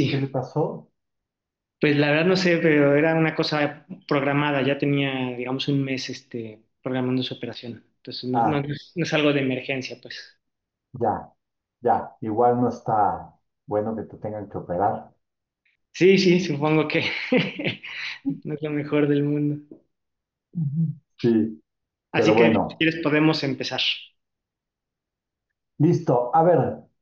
¿Qué le Sí, pasó? pues la verdad no sé, pero era una cosa programada, ya tenía, digamos, un mes programando su operación. Entonces Ah, no es algo de emergencia, pues. ya, ya. Igual no está bueno que te tengan que operar. Sí, sí, supongo que no es lo mejor del mundo. Ujú. Sí, pero Así que si bueno, quieres podemos empezar. listo. A ver,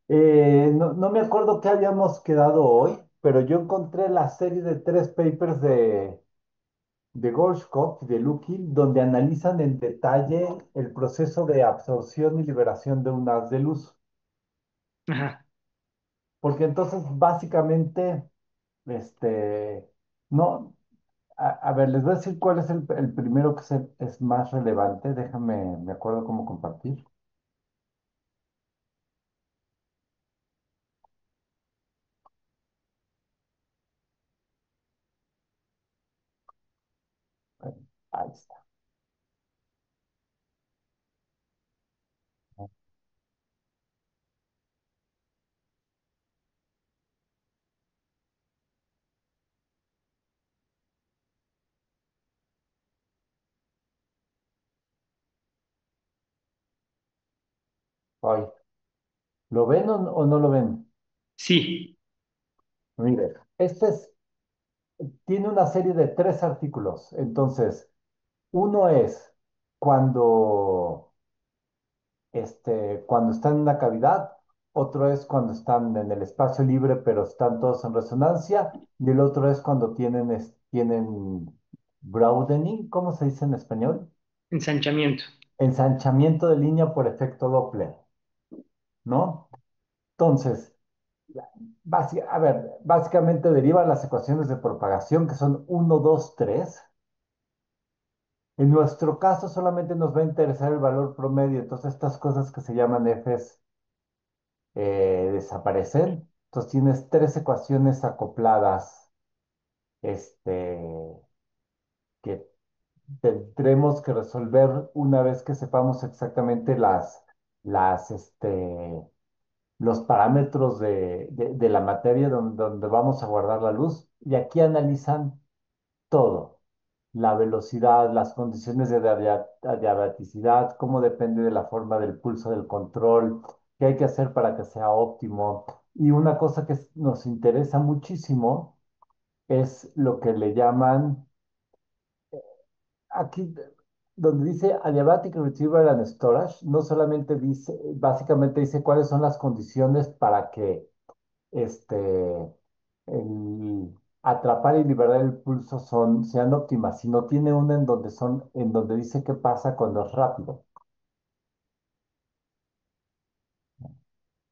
no me acuerdo qué habíamos quedado hoy, pero yo encontré la serie de tres papers de Gorshkov y de Lukin, donde analizan en detalle el proceso de absorción y liberación de un haz de luz. Ajá. Porque entonces, básicamente, este, no, a ver, les voy a decir cuál es el primero que es más relevante. Déjame, me acuerdo cómo compartir. Ahí está. Hoy. ¿Lo ven o no lo ven? Sí, Mire, tiene una serie de tres artículos. Entonces, uno es cuando, cuando están en una cavidad, otro es cuando están en el espacio libre, pero están todos en resonancia, y el otro es cuando tienen broadening, ¿cómo se dice en español? ensanchamiento. Ensanchamiento de línea por efecto Doppler, ¿no? Entonces, a ver, básicamente derivan las ecuaciones de propagación que son uno 2 3. En nuestro caso solamente nos va a interesar el valor promedio, entonces estas cosas que se llaman Fs desaparecen. Entonces tienes tres ecuaciones acopladas, este, que tendremos que resolver una vez que sepamos exactamente las, los parámetros de la materia donde vamos a guardar la luz. Y aquí analizan todo: la velocidad, las condiciones de adiabaticidad, cómo depende de la forma del pulso del control, qué hay que hacer para que sea óptimo. Y una cosa que nos interesa muchísimo es lo que le llaman, aquí donde dice Adiabatic Retrieval and Storage, no solamente dice, básicamente dice cuáles son las condiciones para que el atrapar y liberar el pulso sean óptimas, sino tiene una en donde dice qué pasa cuando es rápido.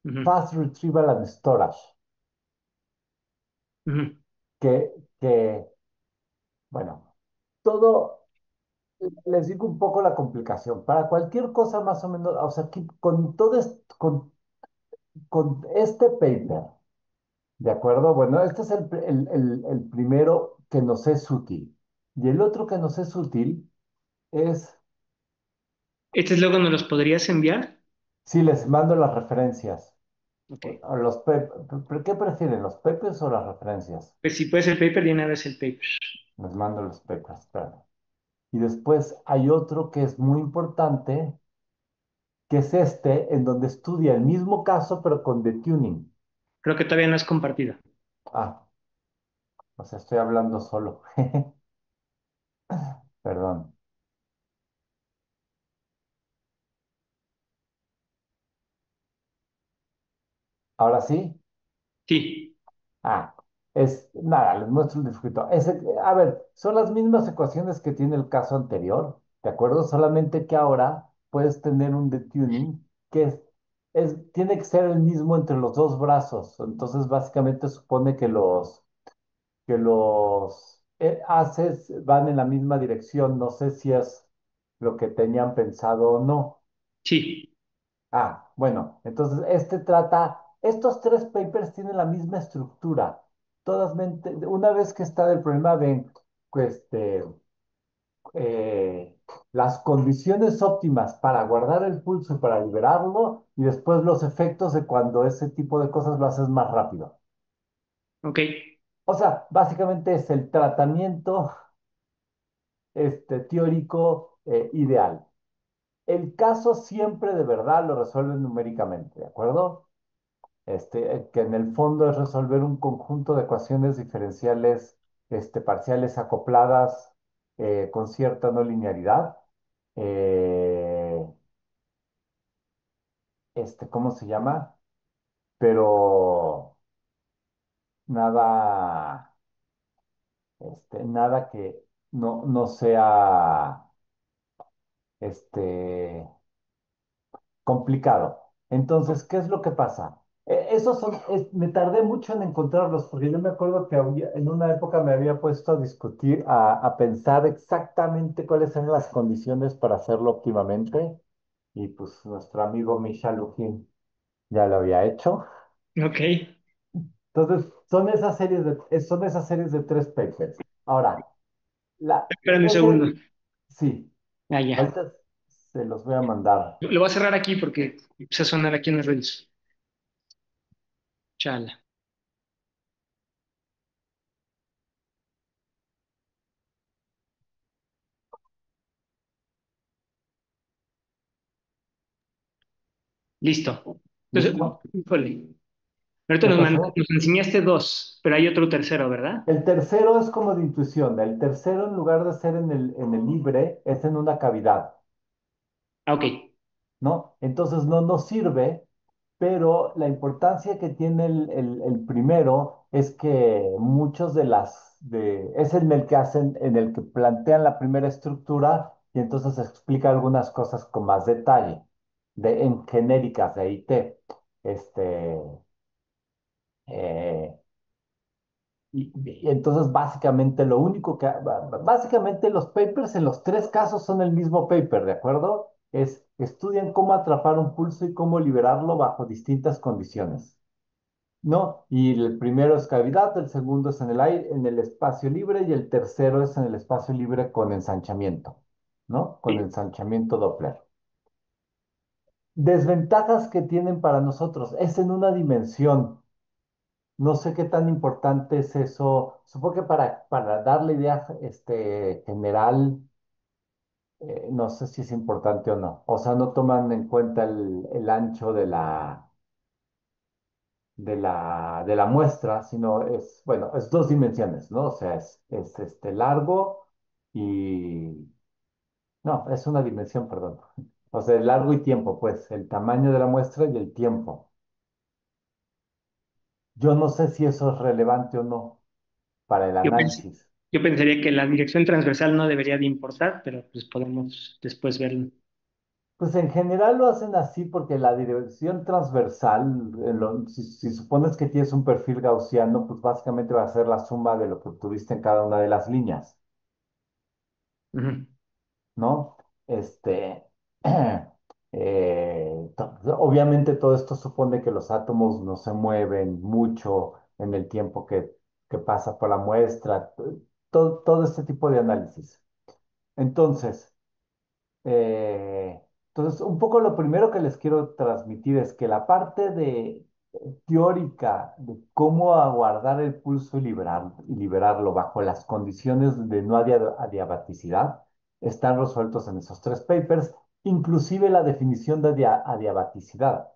Ujú, Fast Retrieval and Storage, ujú. que, que, bueno, todo, les digo un poco la complicación. Para cualquier cosa más o menos, o sea, aquí con todo con este paper, ¿de acuerdo? Bueno, este es el primero que nos es útil. Y el otro que nos es útil es, ¿Estos luego nos los podrías enviar? si les mando las referencias. Ok. A ¿Qué prefieren, los papers o las referencias? Pues si puedes el paper, de una vez el paper. Les mando los papers, espérame. Y después hay otro que es muy importante, que es en donde estudia el mismo caso, pero con detuning. Creo que todavía no has compartido. Ah, o sea, estoy hablando solo. Perdón. Ahora sí. Sí. Ah, nada, les muestro el dibujito. A ver, son las mismas ecuaciones que tiene el caso anterior, ¿de acuerdo? Solamente que ahora puedes tener un detuning que tiene que ser el mismo entre los dos brazos. Entonces, básicamente supone que los haces van en la misma dirección. No sé si es lo que tenían pensado o no. Sí. Ah, bueno, entonces estos tres papers tienen la misma estructura. Una vez que está el problema de pues, las condiciones óptimas para guardar el pulso y para liberarlo, y después los efectos de cuando ese tipo de cosas lo haces más rápido. Ok, O sea, básicamente es el tratamiento teórico ideal. El caso siempre de verdad lo resuelven numéricamente, ¿de acuerdo? Que en el fondo es resolver un conjunto de ecuaciones diferenciales parciales acopladas con cierta no linealidad. Eh, ¿Cómo se llama? Pero nada, nada que no sea este, complicado. Entonces, ¿qué es lo que pasa? Me tardé mucho en encontrarlos, porque yo me acuerdo que en una época me había puesto a discutir, a pensar exactamente cuáles eran las condiciones para hacerlo óptimamente, y pues nuestro amigo Misha Lukin ya lo había hecho. ok. Entonces, son esas series de tres papers. Ahora, Espérame un segundo. ese, sí, Ah, ya. ahorita se los voy a mandar. Lo voy a cerrar aquí porque empieza a sonar aquí en las redes. Chala. Listo. Entonces, ¿Listo? híjole. Ahorita ¿Qué pasó? nos enseñaste dos, pero hay otro tercero, ¿verdad? El tercero es como de intuición. El tercero, en lugar de ser en el libre, es en una cavidad, Ah, ok. ¿no? Entonces no sirve, pero la importancia que tiene el primero es que muchos es en el que hacen, en el que plantean la primera estructura y entonces explica algunas cosas con más detalle, en genéricas de IT. Este, eh, y entonces básicamente básicamente los papers en los tres casos son el mismo paper, ¿de acuerdo? Estudian cómo atrapar un pulso y cómo liberarlo bajo distintas condiciones, ¿no? Y el primero es cavidad, el segundo es en el aire, en el espacio libre y el tercero es en el espacio libre con ensanchamiento, ¿no? Con Sí. ensanchamiento Doppler. Desventajas que tienen para nosotros, es en una dimensión. No sé qué tan importante es eso. Supongo que para dar la idea general, no sé si es importante o no. O sea, no toman en cuenta el ancho de la muestra, sino bueno, es dos dimensiones, ¿no? O sea, es largo y... No, es una dimensión, perdón. O sea, largo y tiempo, pues, el tamaño de la muestra y el tiempo. Yo no sé si eso es relevante o no para el Yo pensé, análisis. yo pensaría que la dirección transversal no debería de importar, pero pues podemos después verlo. Pues en general lo hacen así porque la dirección transversal, si supones que tienes un perfil gaussiano, pues básicamente va a ser la suma de lo que obtuviste en cada una de las líneas, Ujú. ¿no? Este, obviamente todo esto supone que los átomos no se mueven mucho en el tiempo que pasa por la muestra, todo este tipo de análisis. Entonces, Eh, entonces, un poco lo primero que les quiero transmitir es que la parte teórica de cómo aguardar el pulso y liberarlo bajo las condiciones de no adiabaticidad están resueltos en esos tres papers, inclusive la definición de adiabaticidad.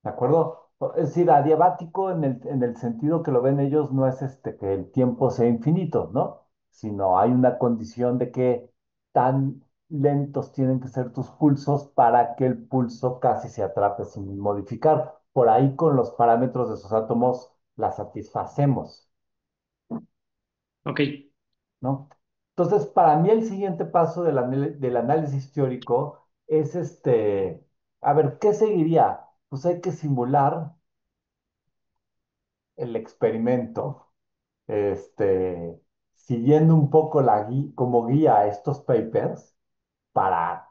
¿De acuerdo? Es decir, adiabático en el sentido que lo ven ellos no es que el tiempo sea infinito, ¿no? Sino hay una condición de que tan lentos tienen que ser tus pulsos para que el pulso casi se atrape sin modificar. Por ahí con los parámetros de esos átomos la satisfacemos, Ok. ¿no? Entonces, para mí el siguiente paso del análisis teórico es a ver, ¿qué seguiría? Pues hay que simular el experimento, este, siguiendo un poco como guía a estos papers para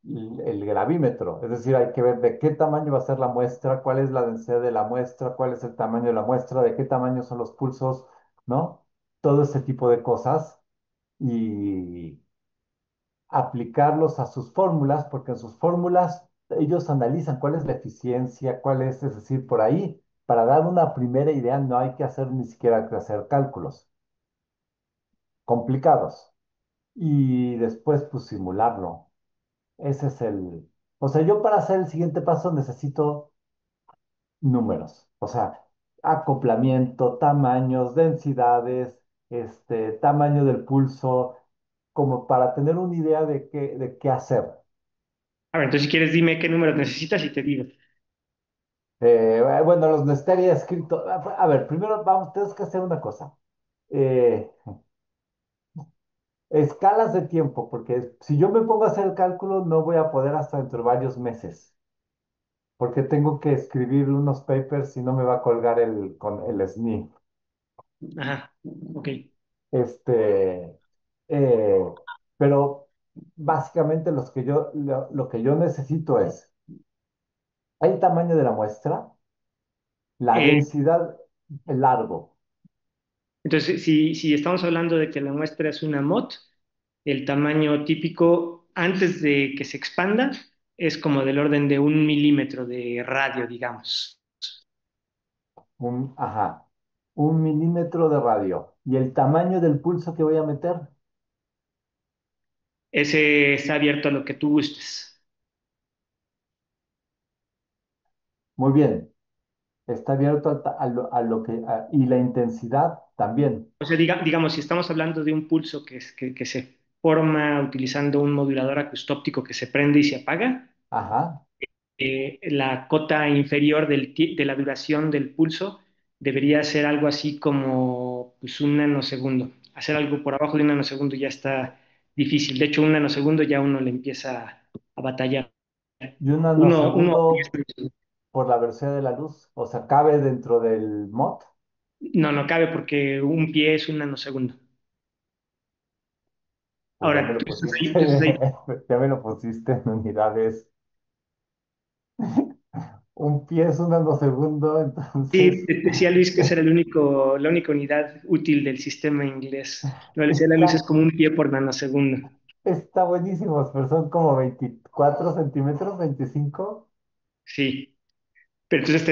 el gravímetro. Es decir, hay que ver de qué tamaño va a ser la muestra, cuál es la densidad de la muestra, cuál es el tamaño de la muestra, de qué tamaño son los pulsos, ¿no? Todo ese tipo de cosas y aplicarlos a sus fórmulas, porque en sus fórmulas ellos analizan cuál es la eficiencia, es decir, por ahí. para dar una primera idea no hay que hacer ni siquiera que hacer cálculos complicados. Y después, pues, simularlo. Ese es el... O sea, yo para hacer el siguiente paso necesito números. O sea, acoplamiento, tamaños, densidades, tamaño del pulso, como para tener una idea de qué hacer. A ver, entonces si quieres dime qué números necesitas y te digo. Bueno, los necesitaría escrito. A ver, primero vamos, tienes que hacer una cosa. Eh, Escalas de tiempo, porque si yo me pongo a hacer el cálculo, no voy a poder hasta dentro de varios meses, porque tengo que escribir unos papers y no me va a colgar con el SNI. Ajá, ok. Este, eh, pero básicamente lo que yo necesito es el tamaño de la muestra, la Eh, densidad, el largo, entonces, si estamos hablando de que la muestra es una MOT, el tamaño típico antes de que se expanda es como del orden de 1 milímetro de radio, digamos. ajá, 1 milímetro de radio. Y el tamaño del pulso que voy a meter, Ese está abierto a lo que tú gustes. muy bien, está abierto a lo que, y la intensidad también. O sea, digamos, si estamos hablando de un pulso que se forma utilizando un modulador acustóptico que se prende y se apaga, Ajá, la cota inferior de la duración del pulso debería ser algo así como pues, un nanosegundo. Hacer algo por abajo de un nanosegundo ya está difícil. De hecho, un nanosegundo ya uno le empieza a batallar. y un Uno, nanosegundo por la velocidad de la luz, o sea, cabe dentro del MOT. no, no cabe porque un pie es un nanosegundo. Pues ya me Ahora, lo pusiste, tú estás ahí. ya me lo pusiste en unidades. Un pie es un nanosegundo, Sí, entonces decía Luis que esa era la única unidad útil del sistema inglés. Lo decía la Luis es está, como un pie por nanosegundo. está buenísimo, pero son como 24 centímetros, 25. Sí. Pero entonces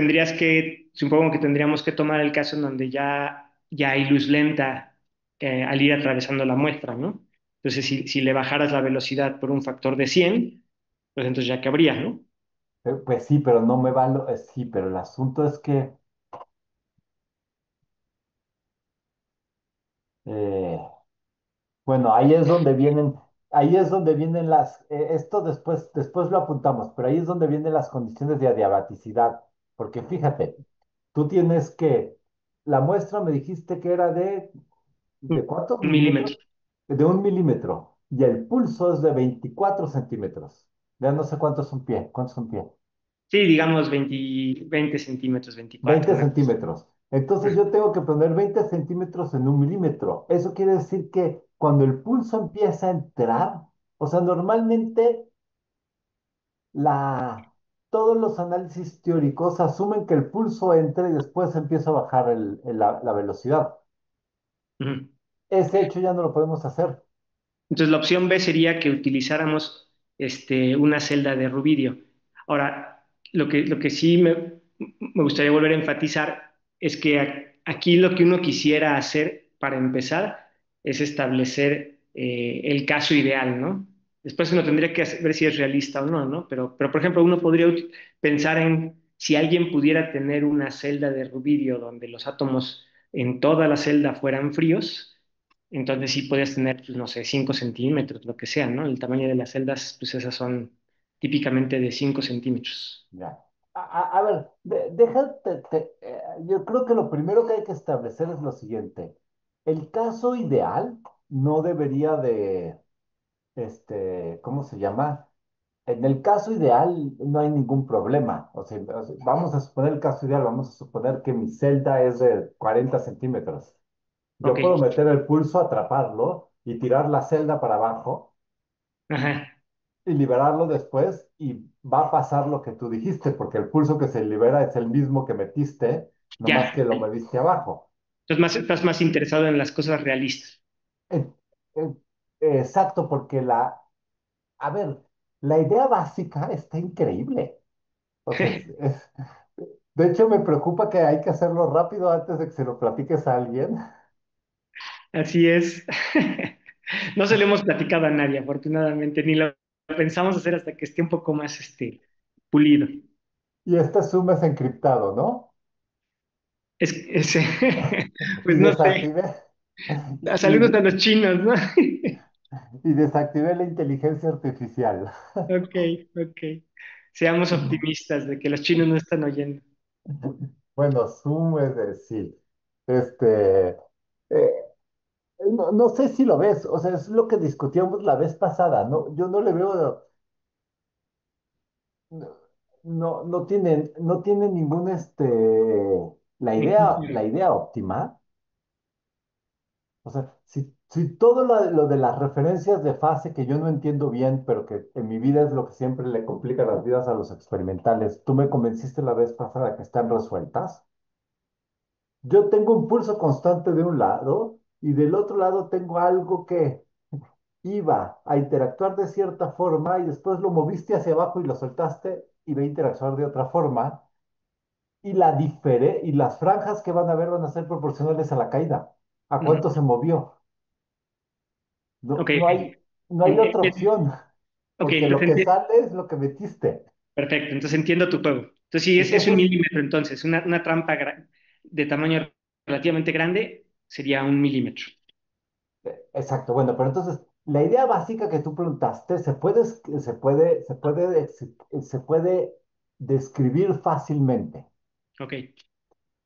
supongo que tendríamos que tomar el caso en donde ya hay luz lenta al ir atravesando la muestra, ¿no? Entonces, si le bajaras la velocidad por un factor de 100, pues entonces ya cabría, ¿no? Pues sí, pero no me va sí, pero el asunto es que, eh, bueno, ahí es donde vienen esto después lo apuntamos, pero ahí es donde vienen las condiciones de adiabaticidad, porque fíjate, tú tienes que, la muestra me dijiste que era Un ¿de cuántos un milímetro. milímetros? De 1 milímetro, y el pulso es de 24 centímetros. Ya no sé cuánto es un pie. Sí, digamos 20 centímetros, 24, 20 una cosa. centímetros. Entonces yo tengo que poner 20 centímetros en 1 milímetro. Eso quiere decir que cuando el pulso empieza a entrar, o sea, normalmente la, todos los análisis teóricos asumen que el pulso entra y después empieza a bajar la velocidad. Ujú. Ese hecho ya no lo podemos hacer. Entonces, la opción B sería que utilizáramos una celda de rubidio. Ahora, lo que sí me gustaría volver a enfatizar es que aquí lo que uno quisiera hacer para empezar es establecer el caso ideal, ¿no? Después uno tendría que ver si es realista o no, ¿no? Pero por ejemplo, uno podría pensar en si alguien pudiera tener una celda de rubidio donde los átomos en toda la celda fueran fríos, entonces sí podías tener, pues, no sé, 5 centímetros, lo que sea, ¿no? El tamaño de las celdas, pues esas son típicamente de 5 centímetros. Ya. A ver, déjate, yo creo que lo primero que hay que establecer es lo siguiente. El caso ideal no debería ¿cómo se llama? En el caso ideal no hay ningún problema. O sea, vamos a suponer el caso ideal, vamos a suponer que mi celda es de 40 centímetros. Ok, Yo puedo meter el pulso, atraparlo y tirar la celda para abajo ajá, y liberarlo después y va a pasar lo que tú dijiste, porque el pulso que se libera es el mismo que metiste, nomás ya. que lo metiste abajo. Estás más interesado en las cosas realistas. Eh, eh, exacto, porque a ver, la idea básica está increíble. O sea, De hecho, me preocupa que hay que hacerlo rápido antes de que se lo platiques a alguien. Así es. No se lo hemos platicado a nadie, afortunadamente, ni lo pensamos hacer hasta que esté un poco más pulido. Y este Zoom es encriptado, ¿no? Es, Y pues no sé. desactivé, Saludos a y, los chinos, ¿no? y desactivé la inteligencia artificial. Ok, ok. Seamos optimistas de que los chinos no están oyendo. Bueno, Zoom es decir, este, eh, no sé si lo ves, o sea, es lo que discutíamos la vez pasada, ¿no? Yo no le veo, no, no tienen ningún, la idea óptima. O sea, si todo lo de las referencias de fase que yo no entiendo bien, pero que en mi vida es lo que siempre le complica las vidas a los experimentales, tú me convenciste la vez pasada que están resueltas. Yo tengo un pulso constante de un lado y del otro lado tengo algo que iba a interactuar de cierta forma y después lo moviste hacia abajo y lo soltaste y va a interactuar de otra forma. Y las franjas que van a ver van a ser proporcionales a la caída. ¿A Ujú. cuánto se movió? No, Ok, no ok. hay, no hay En- otra en- opción, ok, porque lo entonces que sale es lo que metiste. perfecto, entonces entiendo tu juego. Entonces sí, es un Entonces, milímetro entonces, una trampa de tamaño relativamente grande sería un milímetro. exacto, bueno, pero entonces, la idea básica que tú preguntaste se puede describir fácilmente. Ok,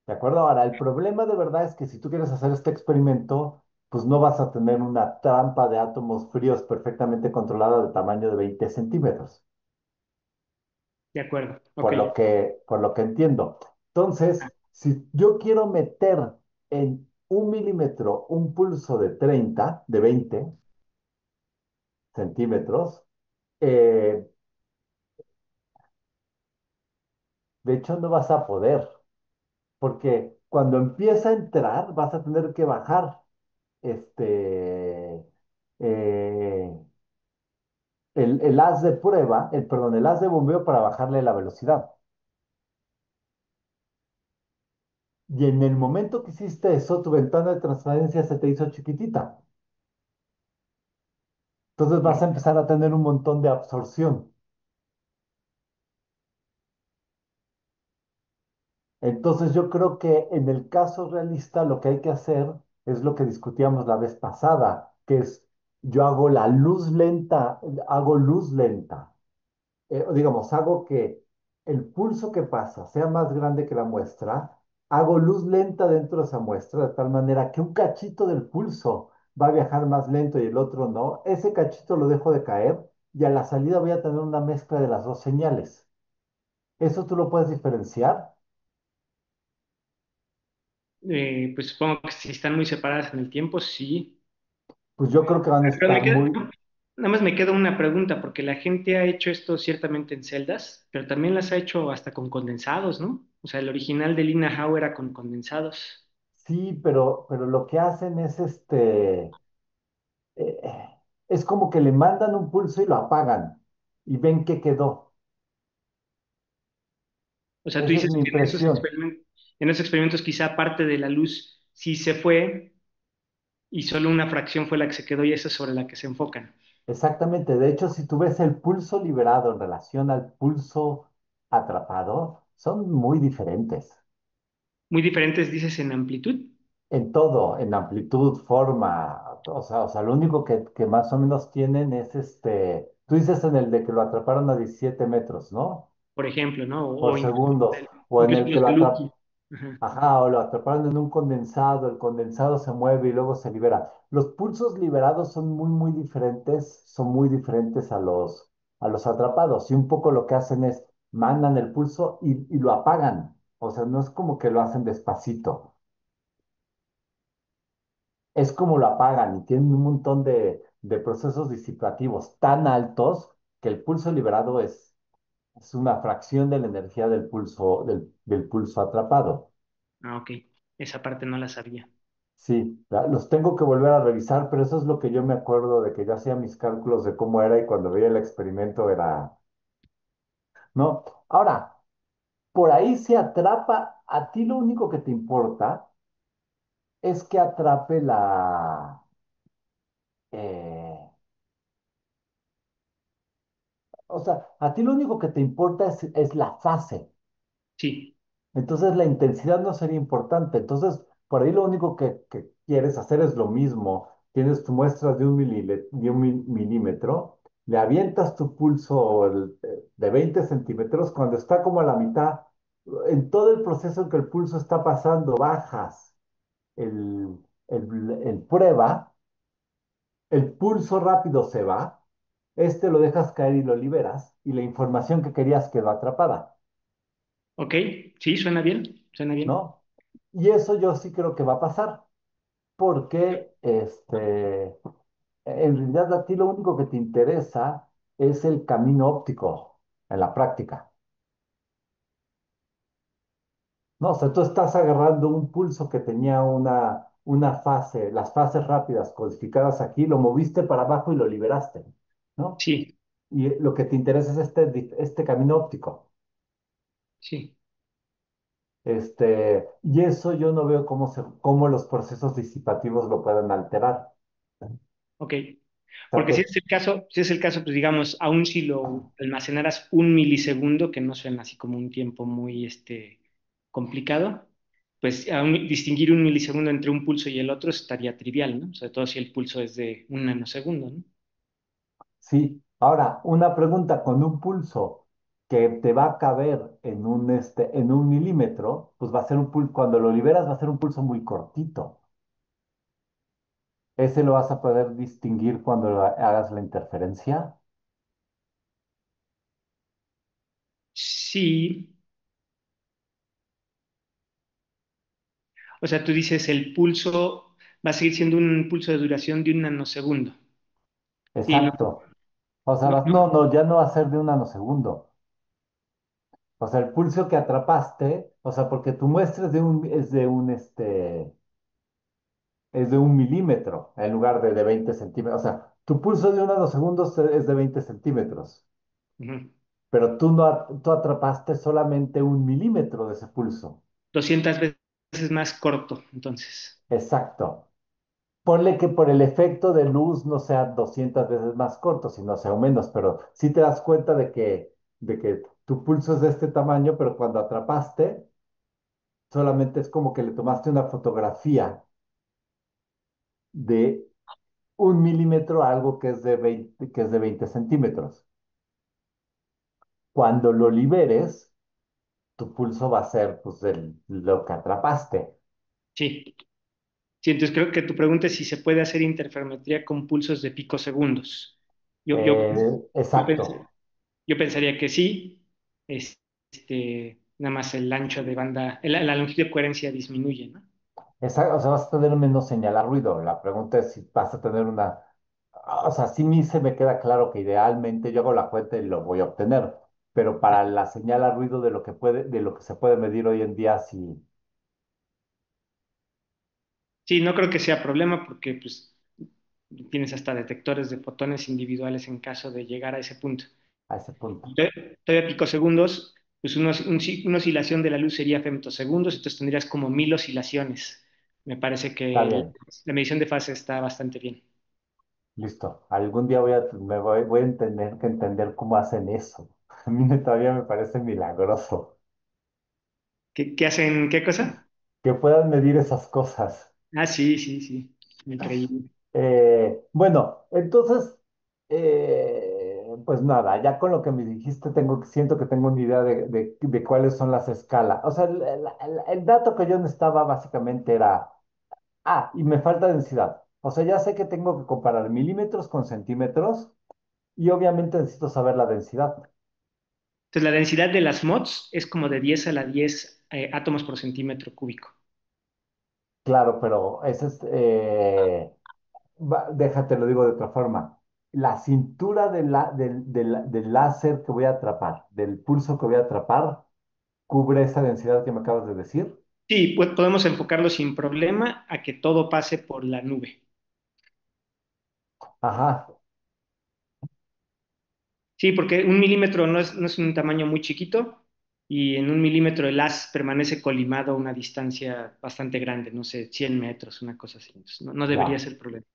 ¿De acuerdo? Ahora, el problema de verdad es que si tú quieres hacer este experimento, pues no vas a tener una trampa de átomos fríos perfectamente controlada de tamaño de 20 centímetros, de acuerdo, ok. por lo que entiendo. Entonces, si yo quiero meter en 1 milímetro un pulso de 20 centímetros, eh, de hecho no vas a poder, porque cuando empieza a entrar vas a tener que bajar este, eh, el haz de prueba, perdón, el haz de bombeo para bajarle la velocidad. Y en el momento que hiciste eso, tu ventana de transparencia se te hizo chiquitita. Entonces vas a empezar a tener un montón de absorción. Entonces yo creo que en el caso realista lo que hay que hacer es lo que discutíamos la vez pasada, que es yo hago luz lenta. Digamos, hago que el pulso que pasa sea más grande que la muestra, hago luz lenta dentro de esa muestra, de tal manera que un cachito del pulso va a viajar más lento y el otro no. Ese cachito lo dejo de caer y a la salida voy a tener una mezcla de las dos señales. ¿Eso tú lo puedes diferenciar? Pues supongo que si están muy separadas en el tiempo, sí. Pues yo creo que van a Pero estar muy. nada más me queda una pregunta, porque la gente ha hecho esto ciertamente en celdas, pero también las ha hecho hasta con condensados, ¿no? O sea, el original de Lina Howe era con condensados. Sí, pero lo que hacen es es como que le mandan un pulso y lo apagan y ven que quedó. O sea, tú Esa es dices mi que impresión. en esos experimentos quizá parte de la luz sí se fue y solo una fracción fue la que se quedó y esa es sobre la que se enfocan. Exactamente. De hecho, si tú ves el pulso liberado en relación al pulso atrapado, son muy diferentes. Muy diferentes, dices, en amplitud. En todo, en amplitud, forma, o sea, lo único que más o menos tienen es tú dices en el de que lo atraparon a 17 metros, ¿no? Por ejemplo, ¿no? Por segundos, o en Incluso el que los lo de atraparon. Lucky. Ajá. Ajá, o lo atraparon en un condensado, el condensado se mueve y luego se libera. Los pulsos liberados son muy diferentes a los atrapados. Y un poco lo que hacen es, mandan el pulso y lo apagan. O sea, no es como que lo hacen despacito. Es como lo apagan y tienen un montón de procesos disipativos tan altos que el pulso liberado es una fracción de la energía del pulso atrapado. Ah, ok. Esa parte no la sabía. Sí, los tengo que volver a revisar, pero eso es lo que yo me acuerdo de que yo hacía mis cálculos de cómo era y cuando veía el experimento era, ¿no? Ahora, por ahí se atrapa, a ti lo único que te importa es que atrape eh, o sea, a ti lo único que te importa es la fase. Sí, Entonces la intensidad no sería importante. Entonces, por ahí lo único que quieres hacer es lo mismo. Tienes tu muestra de un milímetro, le avientas tu pulso de 20 centímetros, cuando está como a la mitad, en todo el proceso en que el pulso está pasando, bajas el prueba, el pulso rápido se va, lo dejas caer y lo liberas, y la información que querías quedó atrapada, ok, sí, suena bien, suena bien. ¿no? Y eso yo sí creo que va a pasar, porque en realidad a ti lo único que te interesa es el camino óptico en la práctica, ¿no? O sea, tú estás agarrando un pulso que tenía una fase, las fases rápidas codificadas aquí, lo moviste para abajo y lo liberaste, ¿no? Sí, Y lo que te interesa es este camino óptico. sí, Y eso yo no veo cómo los procesos disipativos lo pueden alterar. ok. O sea, Porque si es el caso, pues digamos, aun si lo almacenaras un milisegundo, que no suena así como un tiempo muy complicado, pues aún distinguir un milisegundo entre un pulso y el otro estaría trivial, ¿no? Sobre todo si el pulso es de un nanosegundo, ¿no? sí. Ahora, una pregunta con un pulso que te va a caber en un milímetro, pues va a ser un pulso, cuando lo liberas va a ser un pulso muy cortito. Ese lo vas a poder distinguir cuando hagas la interferencia. Sí, o sea, tú dices el pulso va a seguir siendo un pulso de duración de un nanosegundo. Sí, no, Exacto. O sea, no, no, no. no, ya no va a ser de un nanosegundo. O sea, el pulso que atrapaste, o sea, porque tu muestra es de un milímetro en lugar de 20 centímetros. O sea, tu pulso de 1 a 2 segundos es de 20 centímetros, Ujú. pero tú atrapaste solamente un milímetro de ese pulso. 200 veces más corto, entonces. Exacto. Ponle que por el efecto de luz no sea 200 veces más corto, sino sea menos, pero sí te das cuenta de que tu pulso es de este tamaño, pero cuando atrapaste, solamente es como que le tomaste una fotografía de 1 milímetro a algo que es de 20 centímetros. Cuando lo liberes, tu pulso va a ser pues lo que atrapaste. Sí. Sí, entonces creo que tu pregunta es si se puede hacer interferometría con pulsos de picosegundos. Yo, yo, yo, Exacto. yo pensaría que sí. Nada más el ancho de banda, la longitud de coherencia disminuye, ¿no? O sea, vas a tener menos señal a ruido. La pregunta es si vas a tener una. O sea, sí se me queda claro que idealmente yo hago la cuenta y lo voy a obtener, pero para la señal a ruido de lo que se puede medir hoy en día, sí, Sí, no creo que sea problema porque pues, tienes hasta detectores de fotones individuales en caso de llegar a ese punto. a ese punto. Todavía picosegundos, pues una oscilación de la luz sería femtosegundos, entonces tendrías como 1000 oscilaciones. Me parece Está que bien, la medición de fase está bastante bien. listo. Algún día voy a tener que entender cómo hacen eso. A mí todavía me parece milagroso ¿Qué hacen? ¿Qué cosa? que puedan medir esas cosas. Ah, sí, sí, sí. Increíble. Bueno, entonces, pues nada, ya con lo que me dijiste, siento que tengo una idea de cuáles son las escalas. O sea, el dato que yo necesitaba básicamente era, y me falta densidad. O sea, ya sé que tengo que comparar milímetros con centímetros y obviamente necesito saber la densidad. Entonces, la densidad de las MOTS es como de 10 a la 10 átomos por centímetro cúbico. Claro, pero ese es, déjate lo digo de otra forma. La cintura del láser que voy a atrapar, del pulso que voy a atrapar, cubre esa densidad que me acabas de decir. Sí, pues podemos enfocarlo sin problema a que todo pase por la nube. Ajá, Sí, porque un milímetro no es un tamaño muy chiquito y en 1 milímetro el haz permanece colimado a una distancia bastante grande, no sé, 100 metros, una cosa así. Entonces, no debería Ya. ser problema.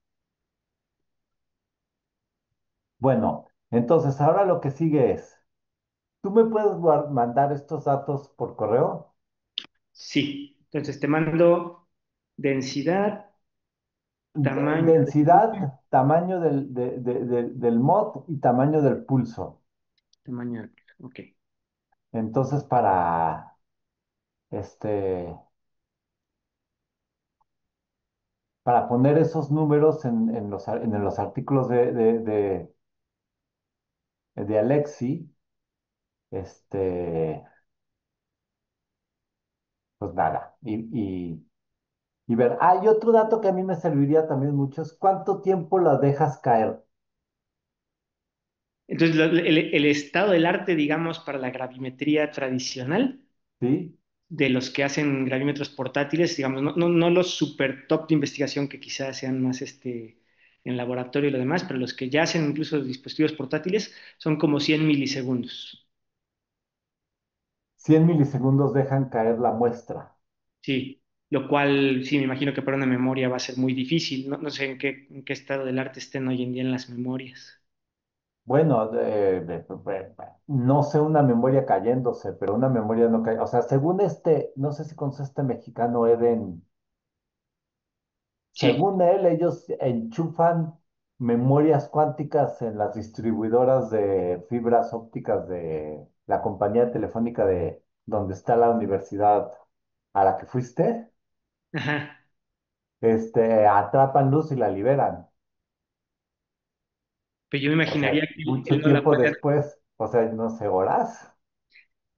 Bueno, entonces ahora lo que sigue es, ¿tú me puedes mandar estos datos por correo? Sí, entonces te mando densidad, tamaño del Densidad, tamaño del mod y tamaño del pulso. tamaño del, ok. Entonces, este, para poner esos números en los artículos de Alexi, este, pues nada, y ver. Ah, y otro dato que a mí me serviría también mucho es cuánto tiempo la dejas caer, Entonces, el estado del arte, digamos, para la gravimetría tradicional, ¿sí? de los que hacen gravímetros portátiles, digamos, no los super top de investigación que quizás sean más en laboratorio y lo demás, pero los que ya hacen incluso dispositivos portátiles son como 100 milisegundos. 100 milisegundos dejan caer la muestra. Sí, lo cual sí me imagino que para una memoria va a ser muy difícil. No sé en qué estado del arte estén hoy en día en las memorias. Bueno, no sé una memoria cayéndose, pero una memoria no cae. O sea, según no sé si conoces este mexicano Eden, Sí, según él, ellos enchufan memorias cuánticas en las distribuidoras de fibras ópticas de la compañía telefónica de donde está la universidad a la que fuiste, ajá. atrapan luz y la liberan. Pero yo me O imaginaría sea, que él mucho no la tiempo puede. después, o sea, no sé, horas.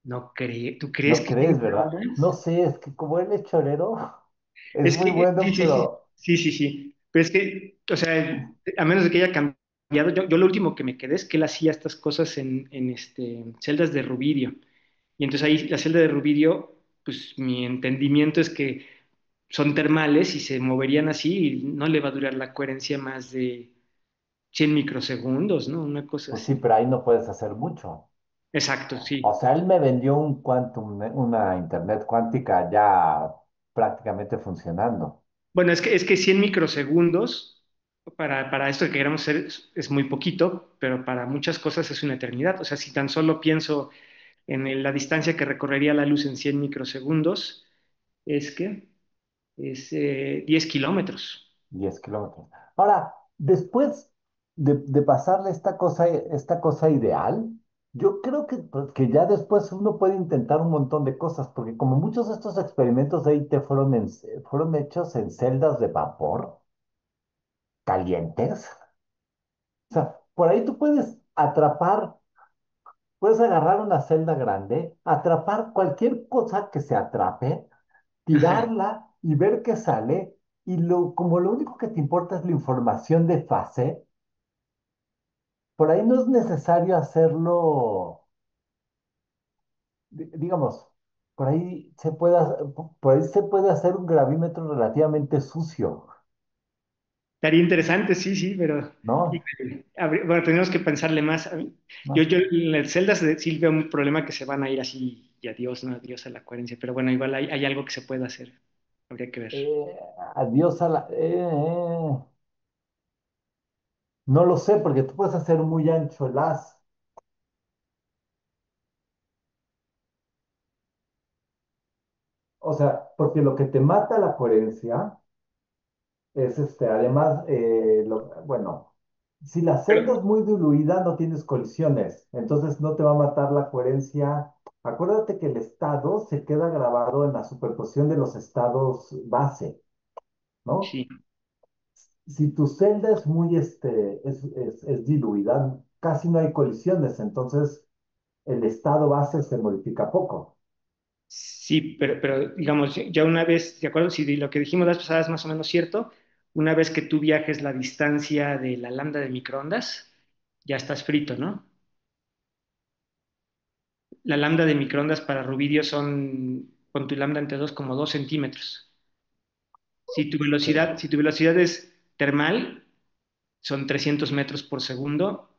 No creo. ¿Tú crees ¿No que tiene crees, verdad? No horas? sé, es que como él es chorero, es Es muy que, sí, bueno, sí, sí, pero sí, sí, sí. Pero es que, o sea, a menos de que haya cambiado, yo lo último que me quedé es que él hacía estas cosas en celdas de rubidio. Y entonces ahí la celda de rubidio, pues mi entendimiento es que son termales y se moverían así y no le va a durar la coherencia más de 100 microsegundos, ¿no? Una cosa pues sí, así. pero ahí no puedes hacer mucho. Exacto, O sí. sea, él me vendió un quantum, una internet cuántica ya prácticamente funcionando. Bueno, es que 100 microsegundos para esto que queremos hacer es muy poquito, pero para muchas cosas es una eternidad. O sea, si tan solo pienso en la distancia que recorrería la luz en 100 microsegundos, es que es 10 kilómetros. 10 kilómetros. Ahora, después de pasarle esta cosa ideal, yo creo que, pues, que ya después uno puede intentar un montón de cosas, porque como muchos de estos experimentos de IT fueron hechos en celdas de vapor calientes, o sea, por ahí tú puedes agarrar una celda grande, atrapar cualquier cosa que se atrape, Ajá. tirarla y ver qué sale, y como lo único que te importa es la información de fase. Por ahí no es necesario hacerlo, digamos, por ahí se puede hacer un gravímetro relativamente sucio, Estaría interesante, sí, sí, pero ¿no? híjole, bueno, tenemos que pensarle más. Yo en las celdas sí veo un problema que se van a ir así y adiós, no adiós a la coherencia, pero bueno, igual hay algo que se puede hacer. Habría que ver. Adiós a no lo sé, porque tú puedes hacer muy ancho el haz. O sea, porque lo que te mata la coherencia es además, bueno, si la celda Pero, es muy diluida, no tienes colisiones, entonces no te va a matar la coherencia. Acuérdate que el estado se queda grabado en la superposición de los estados base, ¿no? sí. Si tu celda es es diluida, casi no hay colisiones, entonces el estado base se modifica poco. Sí, pero digamos, ya una vez, ¿de acuerdo? Si lo que dijimos las pasadas es más o menos cierto, una vez que tú viajes la distancia de la lambda de microondas, ya estás frito, ¿no? La lambda de microondas para rubidio son, con tu lambda entre 2 como 2 centímetros. Sí. Si tu velocidad es termal, son 300 metros por segundo,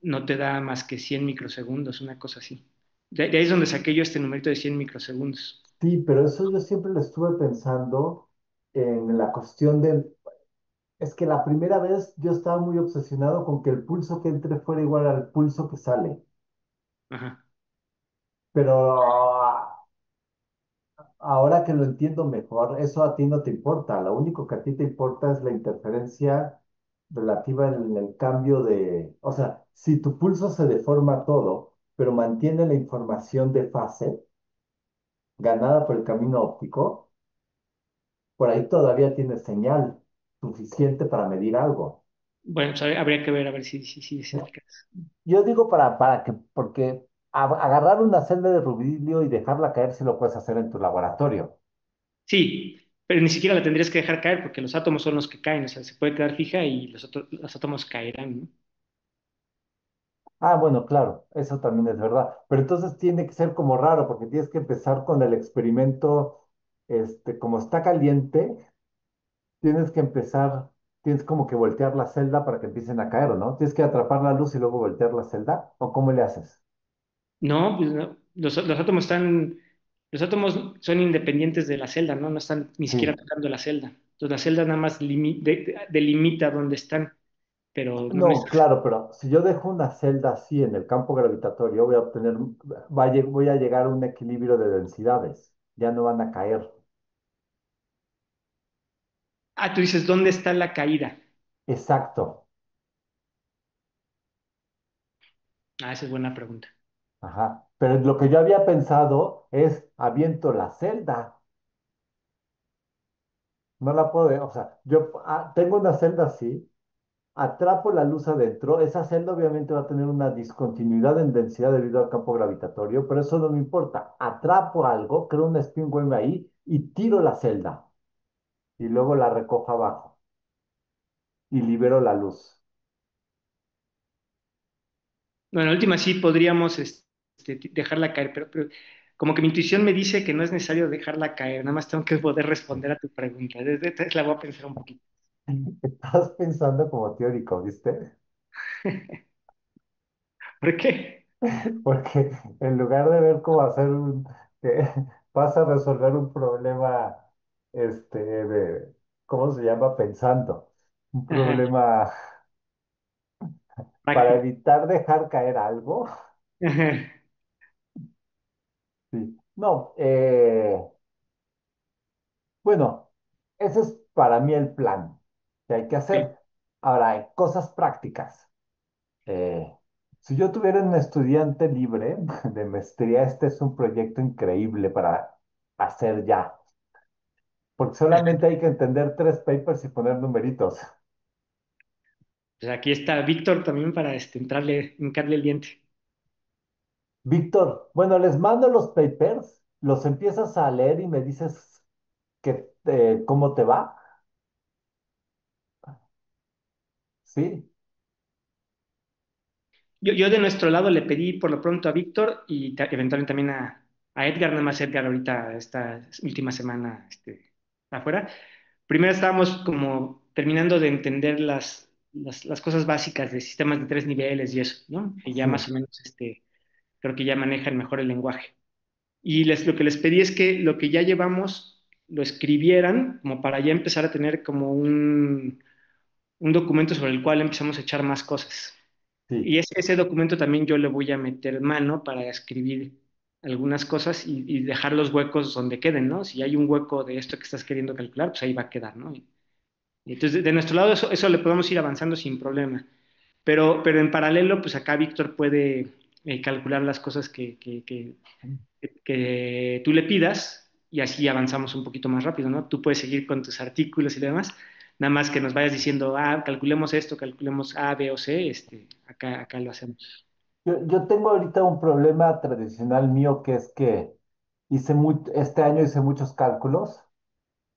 no te da más que 100 microsegundos, una cosa así. De ahí es donde saqué yo este numerito de 100 microsegundos. Sí, pero eso yo siempre lo estuve pensando en la cuestión de, es que la primera vez yo estaba muy obsesionado con que el pulso que entre fuera igual al pulso que sale. Ajá. Pero ahora que lo entiendo mejor, eso a ti no te importa. Lo único que a ti te importa es la interferencia relativa en el cambio de, o sea, si tu pulso se deforma todo, pero mantiene la información de fase ganada por el camino óptico, por ahí todavía tienes señal suficiente para medir algo. Bueno, pues habría que ver a ver si es el caso. Yo digo para que, porque agarrar una celda de rubidio y dejarla caer si lo puedes hacer en tu laboratorio. Sí, pero ni siquiera la tendrías que dejar caer porque los átomos son los que caen, o sea, se puede quedar fija y los átomos caerán, ¿no? Ah, bueno, claro, eso también es verdad. Pero entonces tiene que ser como raro, porque tienes que empezar con el experimento, como está caliente, tienes que empezar, tienes como que voltear la celda para que empiecen a caer, ¿o no? Tienes que atrapar la luz y luego voltear la celda, ¿o cómo le haces? No, pues no. Los átomos son independientes de la celda, ¿no? No están ni siquiera Sí. tocando la celda. Entonces la celda nada más delimita dónde están, pero no No, necesitas. claro, pero si yo dejo una celda así en el campo gravitatorio, voy a obtener, voy a llegar a un equilibrio de densidades, ya no van a caer. Ah, tú dices, ¿dónde está la caída? Exacto. Ah, esa es buena pregunta. Ajá. Pero lo que yo había pensado es, aviento la celda. No la puedo, o sea, yo tengo una celda así, atrapo la luz adentro, esa celda obviamente va a tener una discontinuidad en densidad debido al campo gravitatorio, pero eso no me importa. Atrapo algo, creo un spin wave ahí y tiro la celda y luego la recojo abajo y libero la luz. Bueno, en última sí podríamos dejarla caer, pero como que mi intuición me dice que no es necesario dejarla caer, nada más tengo que poder responder a tu pregunta. La voy a pensar un poquito. Estás pensando como teórico, ¿viste? ¿Por qué? Porque en lugar de ver cómo hacer que vas a resolver un problema, ¿cómo se llama? Pensando. Un Ajá, problema para práctico. evitar dejar caer algo. Ajá, Sí. No, bueno, ese es para mí el plan que hay que ok. hacer. Ahora, hay cosas prácticas. Eh, si yo tuviera un estudiante libre de maestría, este es un proyecto increíble para hacer ya, porque solamente hay que entender tres papers y poner numeritos. Pues aquí está Víctor también para hincarle el diente. Víctor, bueno, les mando los papers, los empiezas a leer y me dices cómo te va, ¿sí? Yo de nuestro lado le pedí por lo pronto a Víctor y eventualmente también a Edgar, nada más Edgar ahorita esta última semana afuera. Primero estábamos como terminando de entender las cosas básicas de sistemas de tres niveles y eso, ¿no? Que ya más Sí, o menos creo que ya manejan mejor el lenguaje. Y lo que les pedí es que lo que ya llevamos lo escribieran como para ya empezar a tener como un documento sobre el cual empezamos a echar más cosas. sí, Y ese documento también yo le voy a meter mano para escribir algunas cosas y dejar los huecos donde queden, ¿no? Si hay un hueco de esto que estás queriendo calcular, pues ahí va a quedar, ¿no? Y entonces, de nuestro lado, eso le podemos ir avanzando sin problema. Pero en paralelo, pues acá Víctor puede calcular las cosas que tú le pidas y así avanzamos un poquito más rápido, ¿no? Tú puedes seguir con tus artículos y lo demás, nada más que nos vayas diciendo, calculemos esto, calculemos A, B o C, acá lo hacemos. yo tengo ahorita un problema tradicional mío que es que este año hice muchos cálculos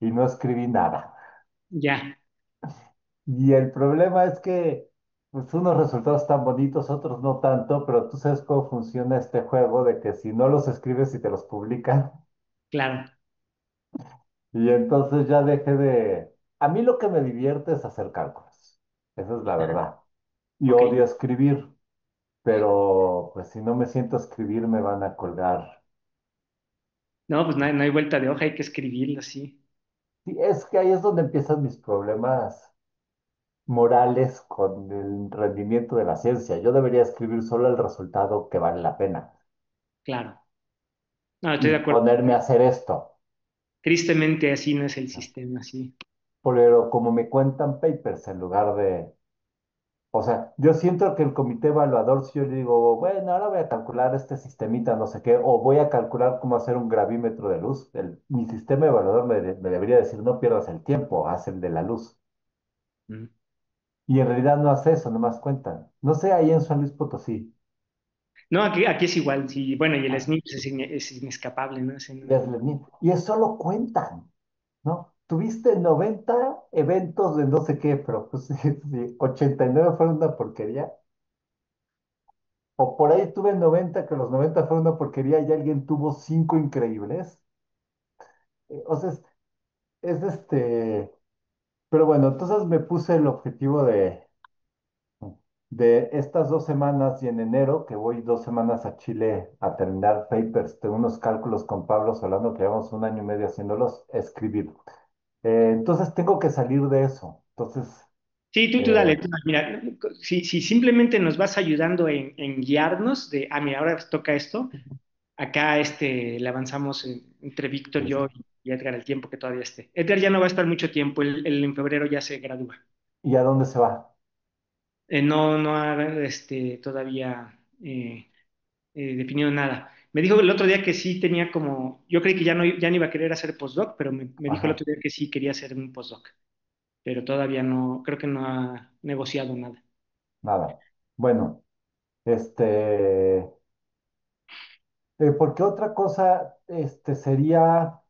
y no escribí nada. Ya, Y el problema es que pues, unos resultados están bonitos, otros no tanto, pero tú sabes cómo funciona este juego de que si no los escribes y te los publican, claro, y entonces ya dejé de... A mí lo que me divierte es hacer cálculos, esa es la verdad. Y ok, odio escribir. pero pues si no me siento a escribir me van a colgar. No, pues no hay vuelta de hoja, hay que escribirlo así. Sí, es que ahí es donde empiezan mis problemas morales con el rendimiento de la ciencia. Yo debería escribir solo el resultado que vale la pena Claro. No, estoy de y acuerdo. ponerme a hacer esto. Tristemente así no es el ¿No? sistema, así. Pero como me cuentan papers en lugar de... O sea, yo siento que el comité evaluador, si yo le digo, bueno, ahora voy a calcular este sistemita, no sé qué, o voy a calcular cómo hacer un gravímetro de luz, mi sistema evaluador me debería decir, no pierdas el tiempo, haz el de la luz. Mm. Y en realidad no hace eso, nomás cuentan. No sé, ahí en San Luis Potosí, No, aquí es igual, sí. Bueno, y el ah, SNP es inescapable, ¿no? Ese no. y es solo cuentan, ¿no? Tuviste 90 eventos de no sé qué, pero pues si 89 fueron una porquería, o por ahí tuve 90 que los 90 fueron una porquería y alguien tuvo 5 increíbles. O sea, es pero bueno, entonces me puse el objetivo de estas 2 semanas y en enero, que voy 2 semanas a Chile a terminar papers, tengo unos cálculos con Pablo Solano que llevamos un año y medio haciéndolos, escribir. Entonces tengo que salir de eso. Entonces, Sí, tú dale, eh, tú dale. Mira, si simplemente nos vas ayudando en guiarnos de, mira, ahora toca esto, acá le avanzamos entre Víctor, yo listo. y Edgar el tiempo que todavía esté. Edgar ya no va a estar mucho tiempo, él en febrero ya se gradúa. ¿Y a dónde se va? No ha todavía definido nada. Me dijo el otro día que sí tenía como, yo creí que ya no iba a querer hacer postdoc, pero me dijo el Ajá, otro día que sí quería hacer un postdoc, pero todavía no, creo que no ha negociado nada. nada. Bueno, porque otra cosa, sería...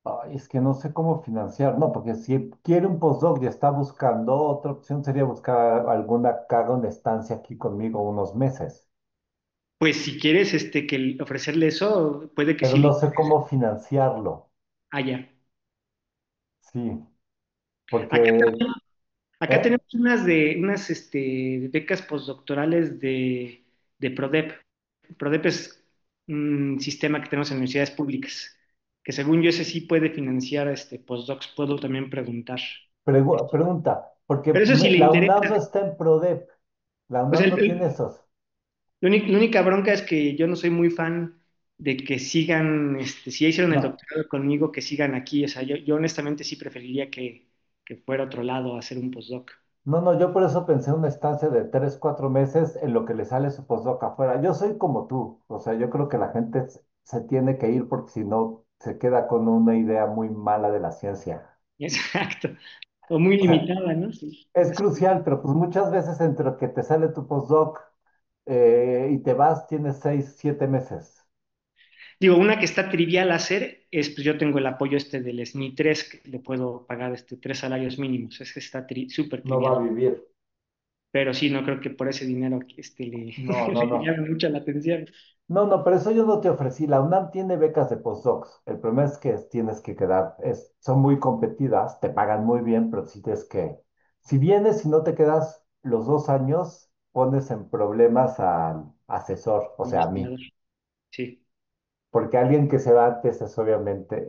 Ay, es que no sé cómo financiar, no, porque si quiere un postdoc y está buscando, otra opción sería buscar alguna que haga una estancia aquí conmigo unos meses, Pues si quieres ofrecerle eso, puede que pero sí le no sé interese. cómo financiarlo, Allá. sí, Acá, porque, acá ¿eh? tenemos unas becas postdoctorales de PRODEP. PRODEP es un sistema que tenemos en universidades públicas, que según yo ese sí puede financiar postdocs, puedo también preguntar. Pregunta, porque Pero eso sí le la interesa. UNAM no está en PRODEP, la O sea, UNAM no tiene esos. la única bronca es que yo no soy muy fan de que sigan, si ya hicieron el No, doctorado conmigo, que sigan aquí. O sea, yo honestamente sí preferiría que fuera a otro lado a hacer un postdoc. no, no, yo por eso pensé en una estancia de 3, 4 meses en lo que le sale su postdoc afuera. Yo soy como tú, o sea, yo creo que la gente se tiene que ir porque si no se queda con una idea muy mala de la ciencia. Exacto. O muy O sea, limitada, ¿no? Sí. es crucial, pero pues muchas veces entre que te sale tu postdoc y te vas, tienes 6, 7 meses. Digo, una que está trivial hacer es, pues yo tengo el apoyo del SNI 3, que le puedo pagar 3 salarios mínimos. Es que está súper No va a trivial. vivir. Pero sí, no creo que por ese dinero No, no, le no. llame mucho la atención. No, no, pero eso yo no te ofrecí. La UNAM tiene becas de postdocs. El problema es que tienes que quedar, son muy competidas, te pagan muy bien, pero si tienes que, si vienes y no te quedas los 2 años, pones en problemas al asesor, o sea, a mí. Investigador. Sí, Porque alguien que se va antes es obviamente,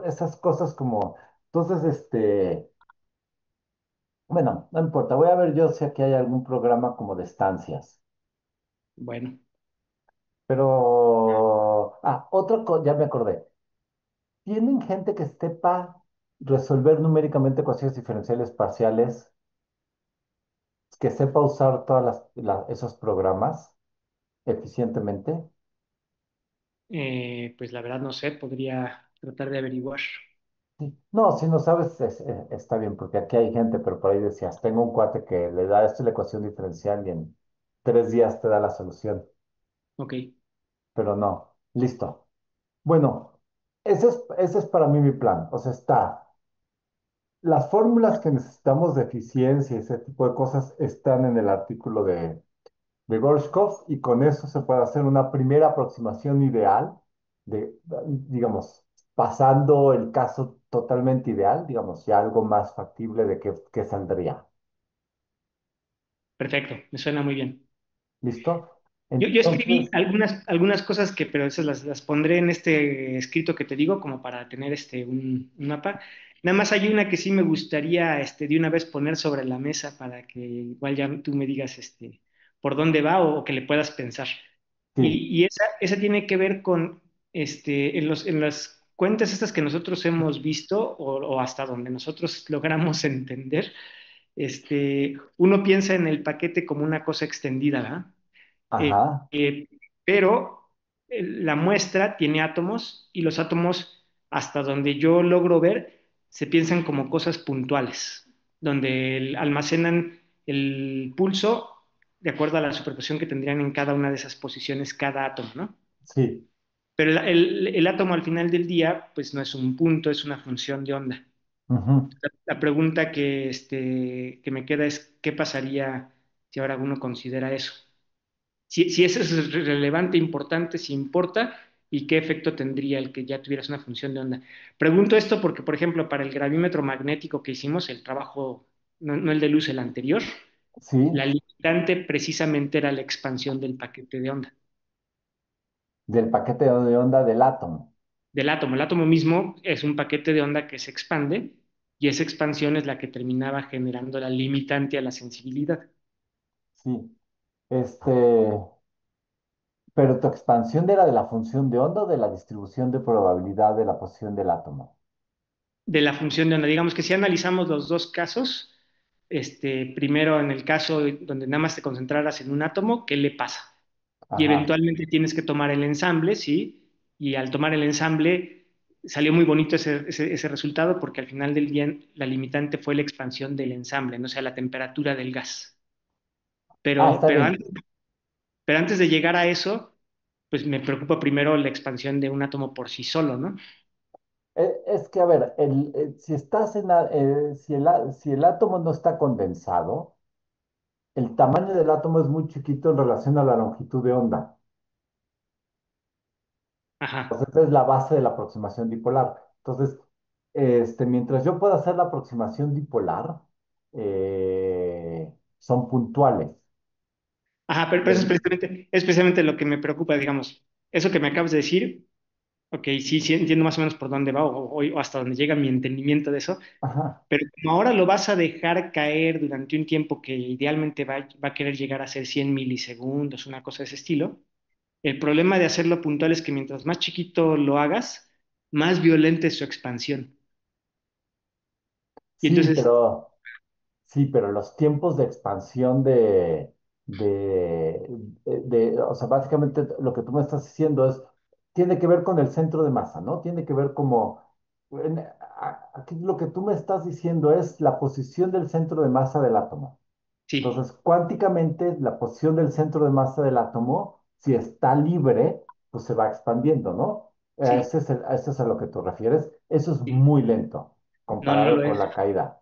esas cosas como, entonces, bueno, no importa, voy a ver yo si aquí hay algún programa como de estancias. bueno. Pero, ya me acordé. ¿Tienen gente que sepa resolver numéricamente ecuaciones diferenciales parciales, que sepa usar todas esos programas eficientemente? Pues la verdad no sé, podría tratar de averiguar. Sí. No, si no sabes, está bien, porque aquí hay gente, pero por ahí decías, tengo un cuate que le da esto la ecuación diferencial y en 3 días te da la solución, Ok, pero no, listo. Bueno, ese es para mí mi plan. O sea, las fórmulas que necesitamos de eficiencia y ese tipo de cosas están en el artículo de Gorshkov y con eso se puede hacer una primera aproximación ideal digamos, pasando el caso totalmente ideal, digamos, ya algo más factible de qué saldría. Perfecto, me suena muy bien. ¿Listo? Yo escribí Entonces, algunas cosas que, pero esas las pondré en este escrito que te digo, como para tener un mapa. Nada más hay una que sí me gustaría de una vez poner sobre la mesa para que igual ya tú me digas por dónde va o que le puedas pensar. sí, Y esa tiene que ver con en las cuentas estas que nosotros hemos visto o hasta donde nosotros logramos entender, uno piensa en el paquete como una cosa extendida, ¿verdad? Eh, ajá, eh, pero la muestra tiene átomos y los átomos, hasta donde yo logro ver, se piensan como cosas puntuales, donde almacenan el pulso de acuerdo a la superposición que tendrían en cada una de esas posiciones cada átomo, ¿no? sí, Pero el átomo al final del día, pues no es un punto, es una función de onda. ujú, La pregunta que me queda es, ¿qué pasaría si ahora uno considera eso? Si eso es relevante, importante, si importa, y qué efecto tendría el que ya tuvieras una función de onda. Pregunto esto porque, por ejemplo, para el gravímetro magnético que hicimos, el trabajo, no el de luz, el anterior, sí, la limitante precisamente era la expansión del paquete de onda, del paquete de onda del átomo, del átomo. El átomo mismo es un paquete de onda que se expande y esa expansión es la que terminaba generando la limitante a la sensibilidad. sí. Este, pero tu expansión era de la función de onda o de la distribución de probabilidad de la posición del átomo. De la función de onda. Digamos que si analizamos los dos casos, primero en el caso donde nada más te concentraras en un átomo, ¿qué le pasa? Y Ajá. eventualmente tienes que tomar el ensamble, ¿sí? Y al tomar el ensamble salió muy bonito ese resultado porque al final del día la limitante fue la expansión del ensamble, no o sea la temperatura del gas. Ah, Pero, está pero, bien. an- pero antes de llegar a eso, pues me preocupa primero la expansión de un átomo por sí solo, ¿no? Es que, a ver, si estás si el átomo no está condensado, el tamaño del átomo es muy chiquito en relación a la longitud de onda. Ajá. Entonces, esta es la base de la aproximación dipolar. Entonces, mientras yo pueda hacer la aproximación dipolar, son puntuales. Ajá, pero eso es precisamente lo que me preocupa, digamos. Eso que me acabas de decir, ok, sí, sí entiendo más o menos por dónde va o hasta dónde llega mi entendimiento de eso, Ajá. pero como ahora lo vas a dejar caer durante un tiempo que idealmente va a querer llegar a ser 100 milisegundos, una cosa de ese estilo, el problema de hacerlo puntual es que mientras más chiquito lo hagas, más violenta es su expansión. Y Sí, entonces, pero Sí, pero los tiempos de expansión de, o sea, básicamente lo que tú me estás diciendo tiene que ver con el centro de masa, ¿no? Tiene que ver aquí lo que tú me estás diciendo es la posición del centro de masa del átomo. sí, Entonces, cuánticamente, la posición del centro de masa del átomo, si está libre, pues se va expandiendo, ¿no? sí, Ese es a lo que tú refieres. Eso es sí. muy lento No, no comparado lo con es. la caída.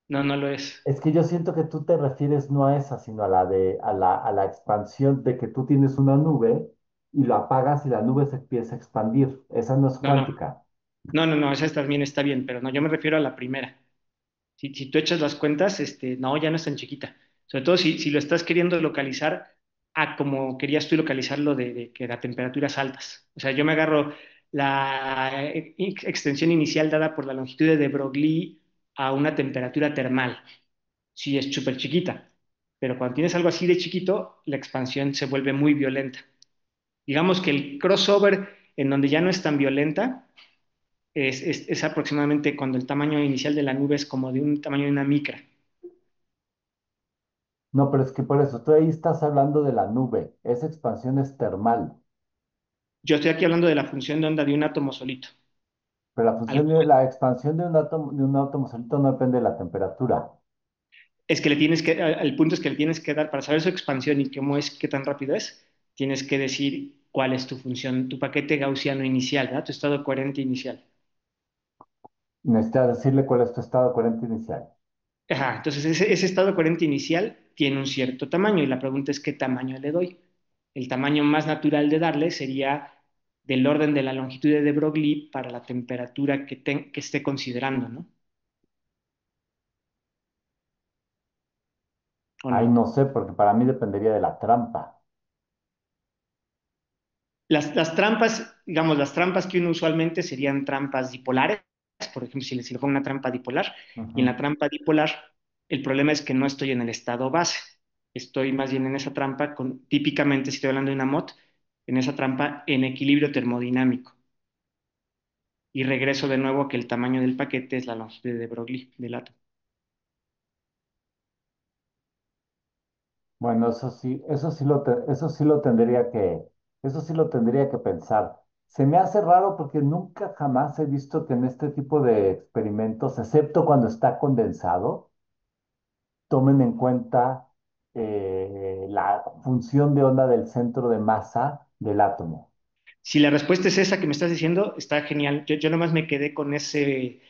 No, no lo es. Es que yo siento que tú te refieres no a esa, sino a la expansión de que tú tienes una nube y lo apagas y la nube se empieza a expandir. Esa no es No, no. cuántica. No, esa también está bien, pero no, yo me refiero a la primera. Si tú echas las cuentas, no, ya no es tan chiquita. Sobre todo si lo estás queriendo localizar a como querías tú localizarlo de que a temperaturas altas. O sea, yo me agarro la extensión inicial dada por la longitud de Broglie a una temperatura termal. Sí, es súper chiquita. Pero cuando tienes algo así de chiquito, la expansión se vuelve muy violenta. Digamos que el crossover en donde ya no es tan violenta es aproximadamente cuando el tamaño inicial de la nube es como de un tamaño de una micra. No, pero es que por eso tú ahí estás hablando de la nube. Esa expansión es termal. Yo estoy aquí hablando de la función de onda de un átomo solito. Pero Algo- la expansión de un átomo solito no depende de la temperatura. Es que le tienes que, el punto es que le tienes que dar, para saber su expansión y cómo es, qué tan rápido es, tienes que decir cuál es tu función, tu paquete gaussiano inicial, ¿verdad? Tu estado coherente inicial. Necesitas decirle cuál es tu estado corriente inicial. Ajá, entonces ese estado coherente inicial tiene un cierto tamaño y la pregunta es qué tamaño le doy. El tamaño más natural de darle sería del orden de la longitud de Broglie para la temperatura que esté considerando, ¿no? ¿o Ay, no? no sé, porque para mí dependería de la trampa. Las trampas, digamos, las trampas que uno usualmente serían trampas dipolares, por ejemplo, si le pongo una trampa dipolar, y en Ujú. la trampa dipolar, el problema es que no estoy en el estado base, estoy más bien en esa trampa, típicamente si estoy hablando de una MOT, en esa trampa en equilibrio termodinámico, y regreso de nuevo a que el tamaño del paquete es la longitud de Broglie del átomo. Bueno, eso sí lo tendría que pensar. Se me hace raro porque nunca jamás he visto que en este tipo de experimentos, excepto cuando está condensado, tomen en cuenta la función de onda del centro de masa del átomo. Si la respuesta es esa que me estás diciendo, está genial. Yo nomás me quedé con ese...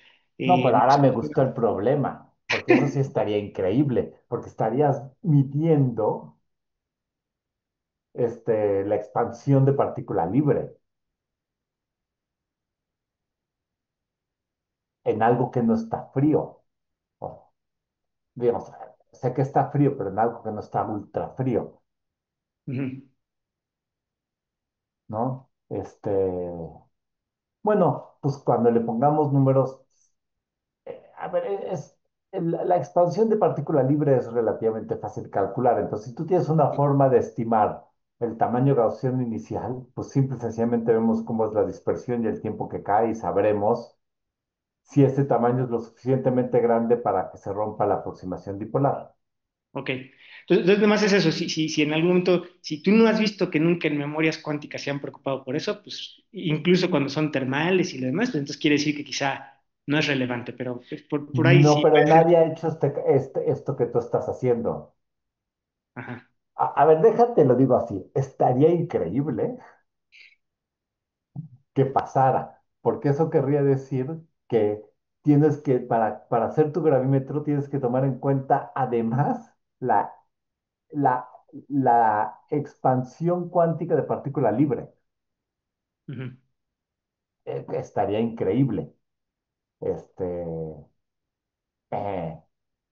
No, pero no ahora sé. me gustó el problema, porque eso sí estaría increíble, porque estarías midiendo la expansión de partícula libre en algo que no está frío. O, digamos, sé que está frío, pero en algo que no está ultra frío, Ujú. ¿no? Bueno, pues cuando le pongamos números, a ver, la expansión de partícula libre es relativamente fácil calcular. Entonces, si tú tienes una forma de estimar el tamaño gaussiano inicial, pues simple y sencillamente vemos cómo es la dispersión y el tiempo que cae y sabremos si ese tamaño es lo suficientemente grande para que se rompa la aproximación dipolar. Ok. Entonces, nomás es eso. Si en algún momento, si tú no has visto que nunca en memorias cuánticas se han preocupado por eso, pues incluso cuando son termales y lo demás, pues entonces quiere decir que quizá no es relevante, pero pues, por ahí No, sí pero puede ser. nadie ha hecho esto que tú estás haciendo. Ajá. A ver, déjate, lo digo así. Estaría increíble que pasara, porque eso querría decir que para hacer tu gravímetro, tienes que tomar en cuenta además la, la expansión cuántica de partícula libre. Ujú. Estaría increíble. Este,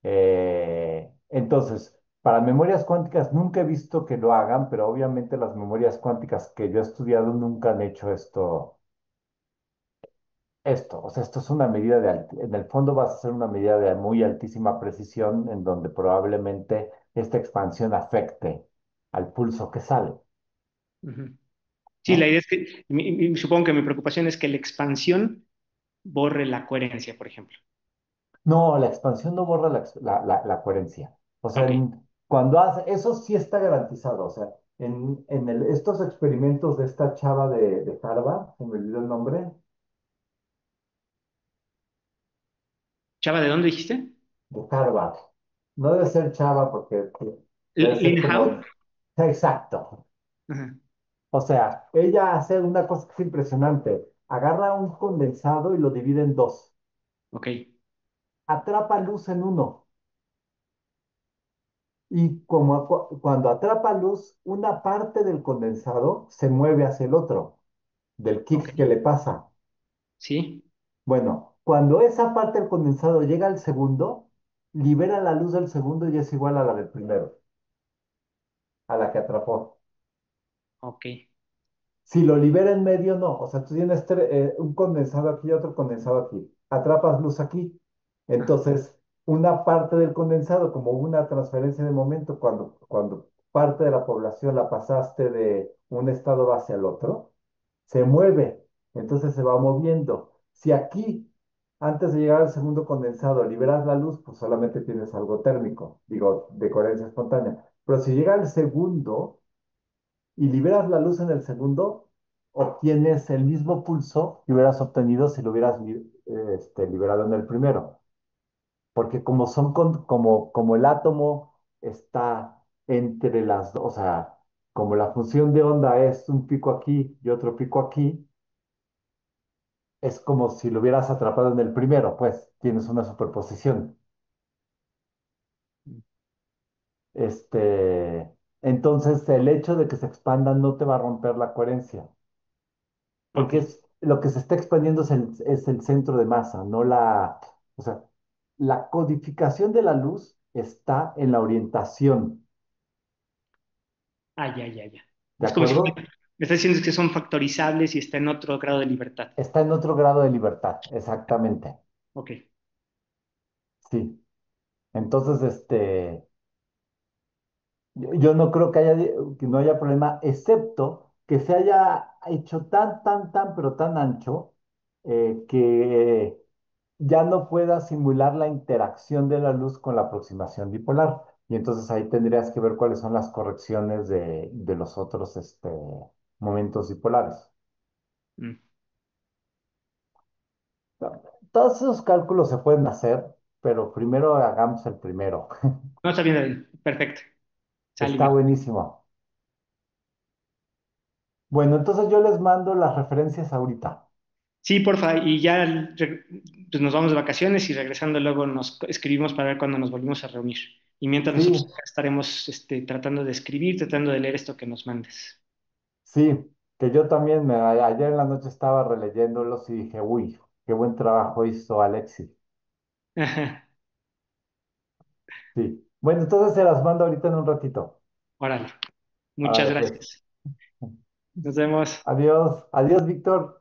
eh, entonces, para memorias cuánticas nunca he visto que lo hagan, pero obviamente las memorias cuánticas que yo he estudiado nunca han hecho esto. O sea, esto es una medida en el fondo vas a ser una medida de muy altísima precisión en donde probablemente esta expansión afecte al pulso que sale, Ujú. Sí, la ¿no? idea es que, supongo que mi preocupación es que la expansión borre la coherencia, por ejemplo. No, la expansión no borra la coherencia. O sea, Ok. cuando hace, eso sí está garantizado. O sea, estos experimentos de esta chava de Harvard, se me olvidó el nombre, Chava, ¿de dónde dijiste? de Harvard. No debe ser chava porque debe ser Lina Hao. como... Exacto. Ajá. O sea, ella hace una cosa que es impresionante. Agarra un condensado y lo divide en dos. Ok. Atrapa luz en uno. Y cuando atrapa luz, una parte del condensado se mueve hacia el otro, del Ok. kick que le pasa. Sí. Bueno, cuando esa parte del condensado llega al segundo, libera la luz del segundo y es igual a la del primero, a la que atrapó. Ok. Si lo libera en medio, no. O sea, tú tienes un condensado aquí y otro condensado aquí. Atrapas luz aquí. Ajá. Entonces, una parte del condensado, como una transferencia de momento, cuando parte de la población la pasaste de un estado base al otro, se mueve. Entonces se va moviendo. Si aquí, antes de llegar al segundo condensado, liberas la luz, pues solamente tienes algo térmico, digo, de coherencia espontánea. Pero si llega al segundo, y liberas la luz en el segundo, obtienes el mismo pulso que hubieras obtenido si lo hubieras liberado en el primero. Porque como el átomo está entre las dos, o sea, como la función de onda es un pico aquí y otro pico aquí, es como si lo hubieras atrapado en el primero, pues tienes una superposición. Entonces, el hecho de que se expandan no te va a romper la coherencia. Ok. Porque lo que se está expandiendo es el centro de masa, no o sea, la codificación de la luz está en la orientación, Ah, ya, ya, ya. ¿de Es como si acuerdo? me está diciendo que son factorizables y está en otro grado de libertad. Está en otro grado de libertad, exactamente. Ok. Sí. Entonces, yo no creo que no haya problema, excepto que se haya hecho pero tan ancho que ya no pueda simular la interacción de la luz con la aproximación dipolar. Y entonces ahí tendrías que ver cuáles son las correcciones de los otros momentos dipolares. Mm. Todos esos cálculos se pueden hacer, pero primero hagamos el primero. No, está bien, David. Perfecto. Sale Está bien. buenísimo. Bueno, entonces yo les mando las referencias ahorita. Sí, porfa, y ya pues nos vamos de vacaciones y regresando luego nos escribimos para ver cuándo nos volvimos a reunir. Y mientras nosotros Sí, acá estaremos tratando de escribir, tratando de leer esto que nos mandes. sí, que yo también ayer en la noche estaba releyéndolos y dije, uy, qué buen trabajo hizo Alexis. Sí. Bueno, entonces se las mando ahorita en un ratito. Órale, muchas Órale, pues. gracias. Nos vemos. Adiós, adiós, Víctor.